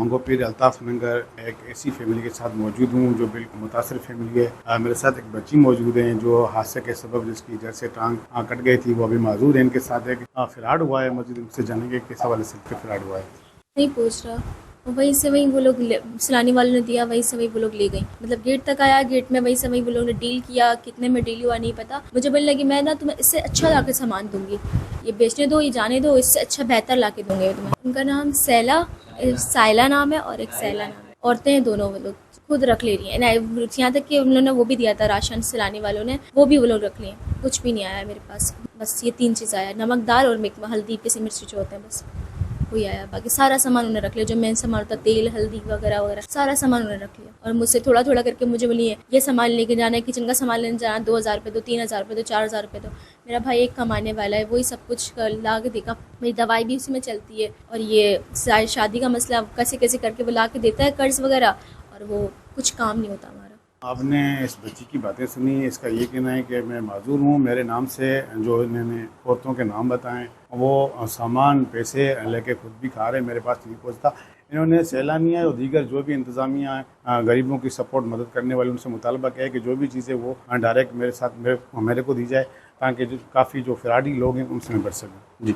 मंगो पीर अल्ताफ़ नंगर एक ऐसी फैमिली के साथ मौजूद हूँ जो बिल्कुल मुतासर फैमिली है। मेरे साथ एक बच्ची मौजूद है जो हादसे के सबब जिसकी जड़ से टांग कट गई थी, वो अभी मौजूद है। इनके साथ एक फ्रॉड हुआ है, मस्जिद उनसे जानेंगे किस हवाले से फ्रॉड हुआ है। नहीं पूछ रहा। वहीं से वहीं वो लोग सलानी वालों ने दिया, वहीं से वहीं वो लोग ले गई। मतलब गेट तक आया, गेट में वहीं से वहीं वो लोग ने डील किया। कितने में डील हुआ नहीं पता। मुझे बोलने लगी मैं ना तुम्हें इससे अच्छा ला के सामान दूंगी, ये बेचने दो, ये जाने दो, इससे अच्छा बेहतर ला के दूंगे तुम्हें। उनका नाम सैला, साइला नाम है और एक सैला नाम है। औरतें हैं दोनों, वो लोग खुद रख ले रही हैं। यहाँ तक कि उन्होंने वो भी दिया था राशन, सिलाने वालों ने, वो भी वो लोग रख लिए। कुछ भी नहीं आया मेरे पास। बस ये 3 चीज़ आया, नमक दाल और हल्दी, पिसी मिर्ची जो होते हैं, बस वही आया। बाकी सारा सामान उन्होंने रख लिया, जो मेन सामान होता, तेल हल्दी वगैरह वगैरह, सारा सामान उन्होंने रख लिया। और मुझसे थोड़ा थोड़ा करके मुझे बोलिए ये सामान लेके जाना है, किचन का सामान लेने जाना, 2,000 रुपये दो, 3,000 रुपये दो, 4,000 रुपये दो। मेरा भाई एक कमाने वाला है, वही सब कुछ ला के देगा। मेरी दवाई भी उसी में चलती है। और ये शादी का मसला कैसे कैसे करके वो ला के देता है, कर्ज वगैरह, और वो कुछ काम नहीं होता हमारा। आपने इस बच्ची की बातें सुनी, इसका ये कहना है कि मैं माजूर हूँ, मेरे नाम से जो इन्होंने औरतों के नाम बताएं वो सामान पैसे लेके खुद भी खा रहे, मेरे पास नहीं पहुँचता। इन्होंने सैलानिया और दीगर जो भी इंतज़ामिया गरीबों की सपोर्ट मदद करने वाले उनसे मुतालबा किया है कि जो भी चीज़ें वो डायरेक्ट मेरे साथ मेरे को दी जाए, ताकि जो काफ़ी जो फ्रॉडी लोग हैं उनसे मैं बच सकूँ। जी।